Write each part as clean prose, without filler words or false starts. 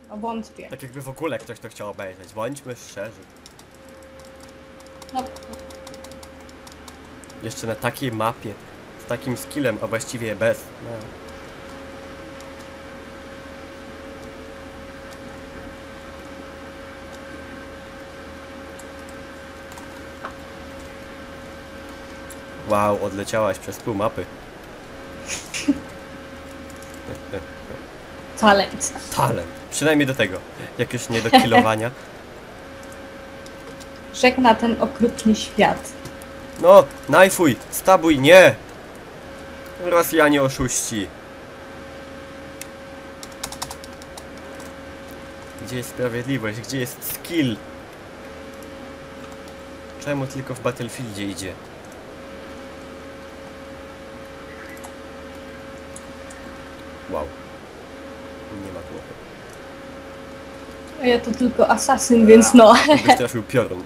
No wątpię. Tak jakby w ogóle ktoś to chciał obejrzeć. Bądźmy szczerzy. No, Jeszcze na takiej mapie. Z takim skillem, a właściwie bez. No. Wow, odleciałaś przez pół mapy. talent. Talent. Przynajmniej do tego. Jak już nie do killowania. Żegna ten okrutny świat. No, najfuj, stabuj, nie! Rosjanie oszuści. Gdzie jest sprawiedliwość? Gdzie jest skill? Czemu tylko w Battlefieldzie idzie? Wow. Nie ma głowy. A ja to tylko asasyn, więc no. Byś trafił piorun.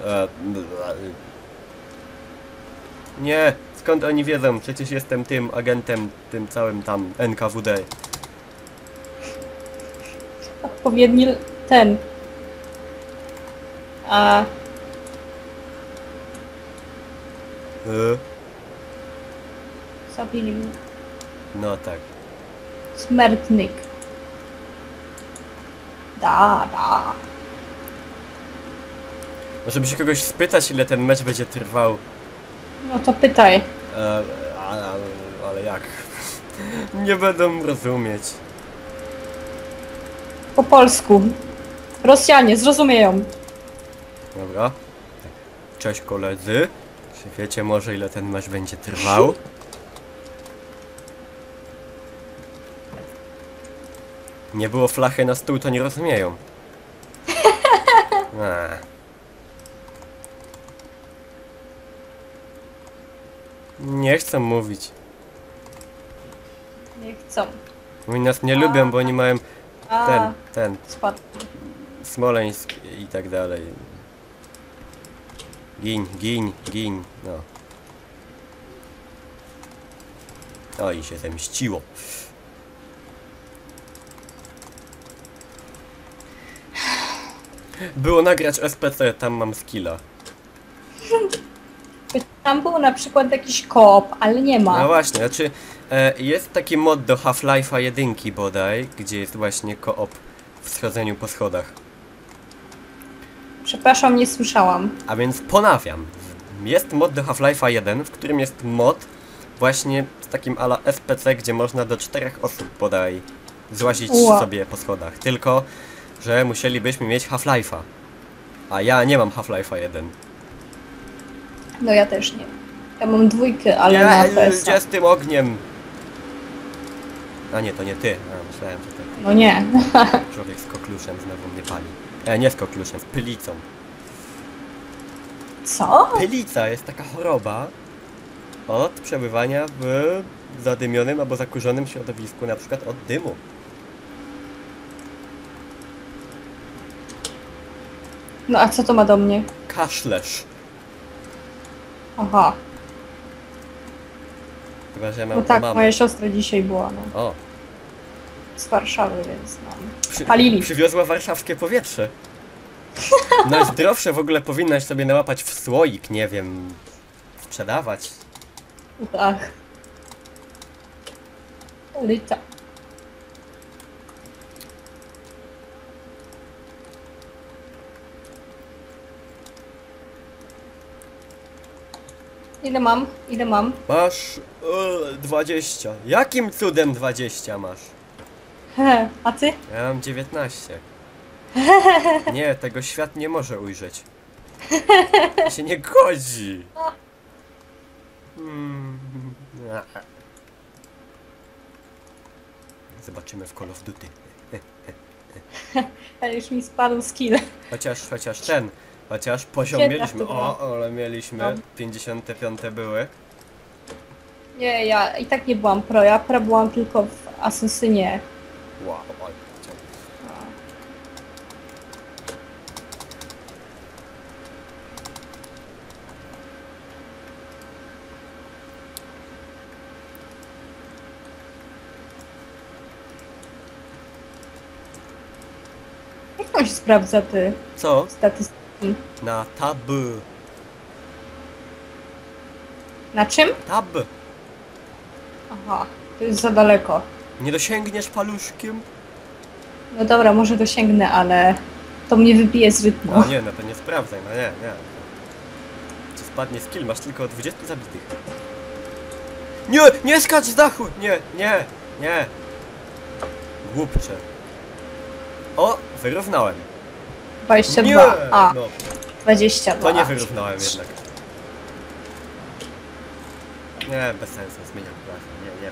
Nie! Skąd oni wiedzą? Przecież jestem tym agentem, tym całym tam NKWD. Odpowiedni ten. A zabili mnie. No tak. Smертnik. Da. Żeby się kogoś spytać, ile ten mecz będzie trwał. No to pytaj. Ale jak? Nie będą rozumieć. Po polsku. Rosjanie zrozumieją. Dobra. Cześć koledzy. Czy wiecie może ile ten mecz będzie trwał? Nie było flachy na stół, to nie rozumieją. Nie chcą mówić. Nie chcą. Oni nas nie lubią, bo oni mają ten, Spadł. Smoleńsk i tak dalej. Gin, no. No i się zemściło. Było nagrać SPC, tam mam skilla. Tam był na przykład jakiś koop, ale nie ma. No właśnie, znaczy jest taki mod do Half-Life'a 1 bodaj, gdzie jest właśnie koop w schodzeniu po schodach. Przepraszam, nie słyszałam. A więc ponawiam. Jest mod do Half-Life'a 1, w którym jest mod właśnie z takim ala SPC, gdzie można do 4 osób bodaj złazić sobie po schodach. Tylko, że musielibyśmy mieć Half-Life'a. A ja nie mam Half-Life'a 1. No ja też nie. Ja mam dwójkę, ale na PS. Gdzie z tym ogniem? A nie, to nie ty. A, myślałem, że ty. No nie. Człowiek z kokluszem znowu mnie pali. Nie z kokluszem, z pylicą. Co? Pylica jest taka choroba od przebywania w zadymionym albo zakurzonym środowisku, na przykład od dymu. No a co to ma do mnie? Kaszlesz. Aha. Chyba, że ja No mam tak, mamę. moja siostra dzisiaj była, no. O, Z Warszawy, więc no. Palili. przywiozła warszawskie powietrze. Najzdrowsze w ogóle powinnaś sobie nałapać w słoik, nie wiem, sprzedawać. Tak. Lica. Ile mam? Ile mam? Masz 20. Jakim cudem 20 masz? He, a ty? Ja mam 19. Nie, tego świat nie może ujrzeć. To się nie godzi. Zobaczymy w Call of Duty. Ale już mi spadł skill. Chociaż poziom 15 mieliśmy. była. Ale mieliśmy. No. 55 były. Nie, ja i tak nie byłam pro. Ja pro byłam tylko w Asasynie. Wow, ale chciał. Jak tam się sprawdza ty Co? statystyki? Na tab. Na czym? Tab. Aha, to jest za daleko. Nie dosięgniesz paluszkiem? No dobra, może dosięgnę, ale to mnie wybije z rytmu. No nie, no to nie sprawdzaj, no nie. Czy spadnie skill? Masz tylko 20 zabitych. Nie! Nie skacz z dachu! Nie! Głupcze. O! Wyrównałem. 22. Nie! A, No, 22. to nie wyrównałem jednak. Nie, bez sensu, zmieniam klasę. Nie.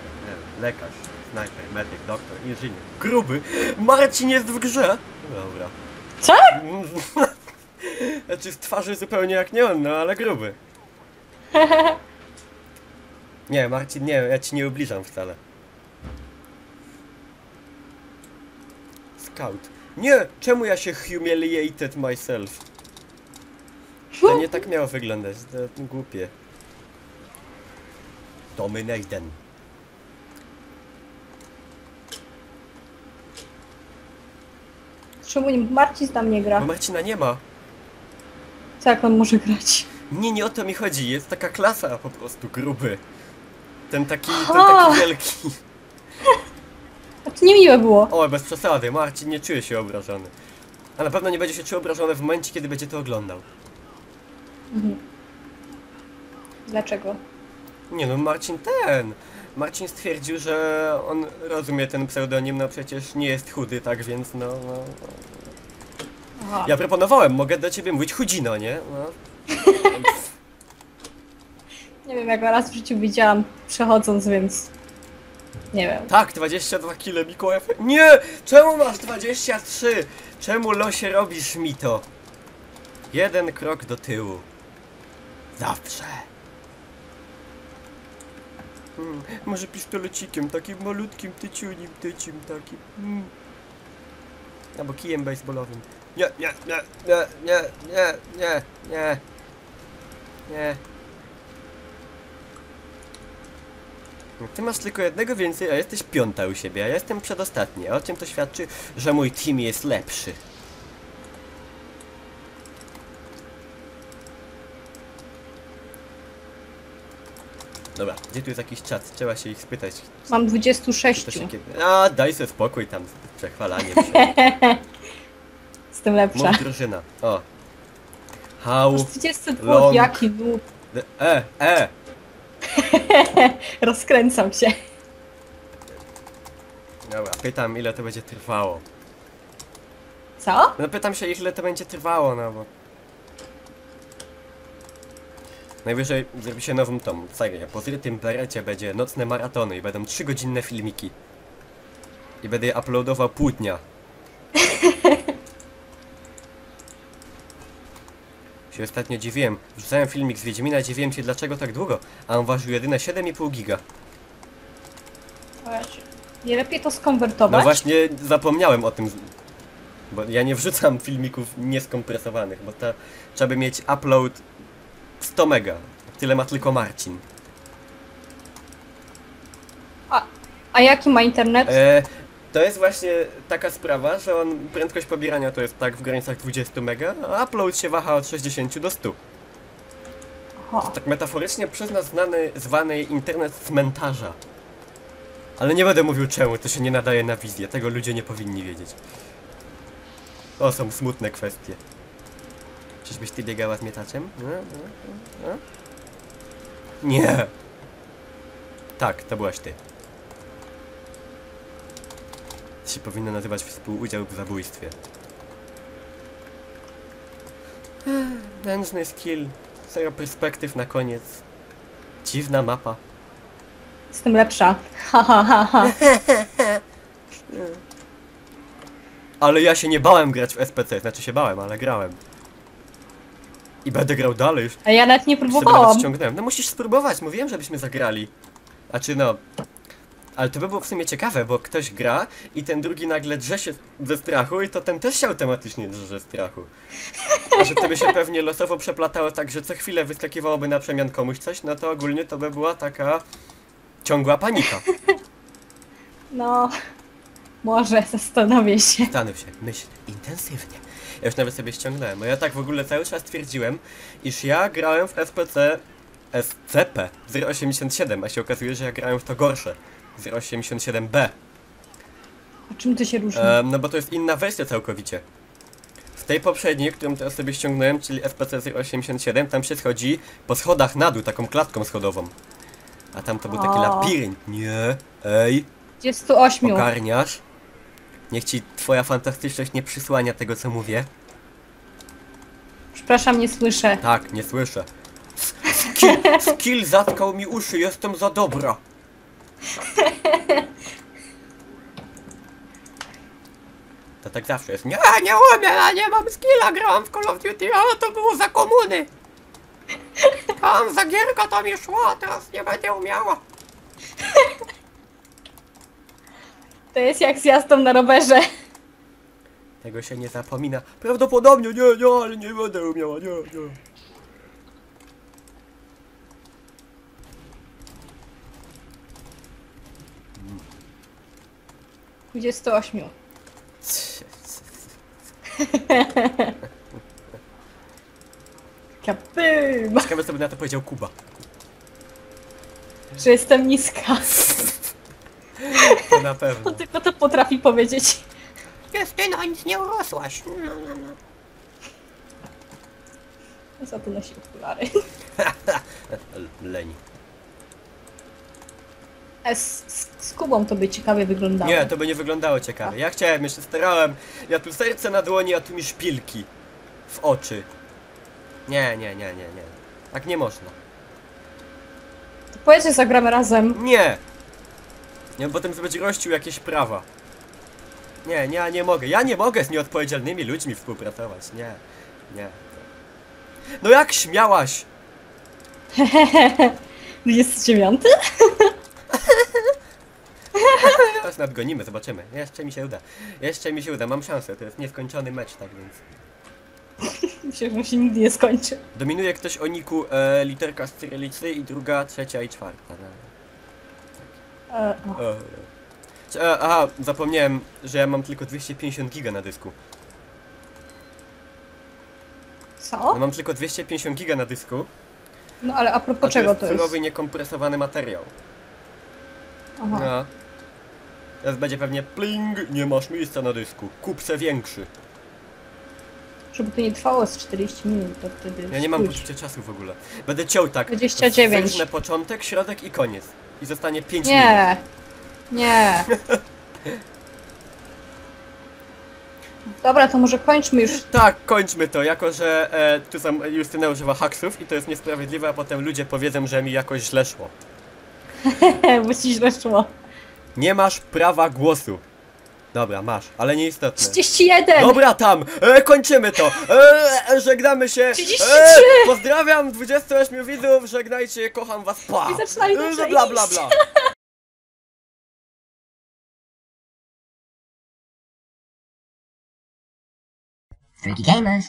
Lekarz, snajper, medyk, doktor, inżynier. Gruby! Marcin jest w grze! Dobra. Co? Znaczy z twarzy zupełnie jak nie on, no ale gruby. Nie, Marcin, nie, ja ci nie ubliżam wcale. Scout. Nie! Czemu ja się humiliated myself? To nie tak miało wyglądać, to głupie. Dominaten. Czemu Marcin tam nie gra? Bo Marcina nie ma. Co jak on może grać? Nie o to mi chodzi, jest taka klasa po prostu, gruby. Ten taki wielki. A to niemiłe było. O, bez przesady, Marcin nie czuje się obrażony. A na pewno nie będzie się czuł obrażony w momencie, kiedy będzie to oglądał. Mhm. Dlaczego? Nie no, Marcin stwierdził, że on rozumie ten pseudonim, no przecież nie jest chudy, tak więc no. Aha. Ja proponowałem, mogę do ciebie mówić chudzino, nie? No. Nie wiem, jak raz w życiu widziałam przechodząc, więc... Nie wiem. Tak, 22 kile Mikołaj. Nie! Czemu masz 23? Czemu losie robisz mi to? Jeden krok do tyłu. Zawsze. Może pistolecikiem, takim malutkim, tyciunim, takim. Albo kijem baseballowym. Nie. Ty masz tylko jednego więcej, a jesteś piąta u siebie, a ja jestem przedostatni. A o czym to świadczy? Że mój team jest lepszy. Dobra, gdzie tu jest jakiś czat? Trzeba się ich spytać. Mam 26. To się kiedy... A, daj sobie spokój tam z przechwalaniem się. Z tym lepsza. Mów drużyna. O. How 22, long... jaki noob. Rozkręcam się. Dobra, pytam ile to będzie trwało. Co? No pytam się ile to będzie trwało, no bo... Najwyżej zrobi się nową tą serię. Po zrytym berecie będzie nocne maratony i będą 3-godzinne filmiki. I będę je uploadował pół dnia. Się ostatnio dziwiłem. Wrzucałem filmik z Wiedźmina, dziwiłem się dlaczego tak długo. A on ważył jedyne 7,5 giga. Nie lepiej to skonwertować? No właśnie zapomniałem o tym. Bo ja nie wrzucam filmików nieskompresowanych, bo to trzeba by mieć upload 100 mega. Tyle ma tylko Marcin. A jaki ma internet? To jest właśnie taka sprawa, że on prędkość pobierania to jest tak w granicach 20 mega, a upload się waha od 60 do 100. Aha. Tak metaforycznie przez nas zwany internet cmentarza. Ale nie będę mówił czemu, to się nie nadaje na wizję, tego ludzie nie powinni wiedzieć. To są smutne kwestie. Czyżbyś ty biegała z mietaczem? Nie! Tak, to byłaś ty. To się powinno nazywać współudział w zabójstwie. Nędzny skill. Zero perspektyw na koniec. Dziwna mapa. Z tym lepsza. Ha, ha, ha, ha. Ale ja się nie bałem grać w SPC, znaczy się bałem, ale grałem. I będę grał dalej już. A ja nawet nie Już sobie nawet próbowałam. ściągnąłem. No musisz spróbować, mówiłem, żebyśmy zagrali. Znaczy no... Ale to by było w sumie ciekawe, bo ktoś gra i ten drugi nagle drze się ze strachu i to ten też się automatycznie drze ze strachu. A że to by się pewnie losowo przeplatało tak, że co chwilę wyskakiwałoby na przemian komuś coś, no to ogólnie to by była taka... ciągła panika. No... Może, zastanowię się. Zastanów się, myśl intensywnie. Ja już nawet sobie ściągnąłem, bo ja tak w ogóle cały czas twierdziłem, iż ja grałem w SPC SCP-087, a się okazuje, że ja grałem w to gorsze, 087B. A czym to się różni? No bo to jest inna wersja całkowicie. W tej poprzedniej, którą teraz sobie ściągnąłem, czyli SPC-087, tam się schodzi po schodach na dół, taką klatką schodową. A tam to był taki O. labirynt. Nie, ej, 28. ogarniasz? Niech ci twoja fantastyczność nie przysłania tego, co mówię. Przepraszam, nie słyszę. Tak, nie słyszę. Skill zatkał mi uszy, jestem za dobra. To tak zawsze jest. Nie, nie umiem, ja nie mam skilla, grałam w Call of Duty, ale to było za komuny. Tam za gierka to mi szła, teraz nie będę umiała. To jest jak z jazdą na rowerze. Tego się nie zapomina. Prawdopodobnie nie, ale nie będę umiała, nie. 28. Kapym! Ciekawe, co by na to powiedział Kuba. Że jestem niska. To na pewno. On tylko to potrafi powiedzieć. Justyna, nic nie urosłaś. Za to nosi okulary. Leni. Z Kubą to by ciekawie wyglądało. Nie, to by nie wyglądało ciekawie. Ja chciałem, jeszcze starałem. Ja tu serce na dłoni, a tu mi szpilki. W oczy. Nie. Tak nie można. To powiedz, że zagramy razem. Nie! Nie, bo potem będzie rościł jakieś prawa. Nie mogę. Ja nie mogę z nieodpowiedzialnymi ludźmi współpracować. Nie. No jak śmiałaś? 29? Teraz nadgonimy, zobaczymy. Jeszcze mi się uda. Mam szansę. To jest nieskończony mecz, tak więc. Myślę, że się nigdy nie skończy. Dominuje ktoś o niku literka z cyrylicy i druga, trzecia i czwarta. Aha, zapomniałem, że ja mam tylko 250 giga na dysku. Co? No, mam tylko 250 giga na dysku. No ale a propos A czego to to jest jest? surowy, niekompresowany materiał. Aha. No. Teraz będzie pewnie pling, nie masz miejsca na dysku. Kup se większy. Żeby to nie trwało z 40 minut, to wtedy... Ja nie mam spójrz. poczucia czasu w ogóle. Będę ciął tak. 29. Zacznę początek, środek i koniec. I zostanie 5 minut. Nie. Dobra, to może kończmy już. Tak, kończmy to, jako że tu sam Justyna używa haksów i to jest niesprawiedliwe, a potem ludzie powiedzą, że mi jakoś źle szło. Bo ci źle szło. Nie masz prawa głosu. Dobra, masz, ale nieistotne. 31! Dobra tam, kończymy to. Żegnamy się. 33! Pozdrawiam 28 widzów, żegnajcie, kocham was, pa. I zaczynali dobrze Bla iść. bla bla. Freaky Gamers.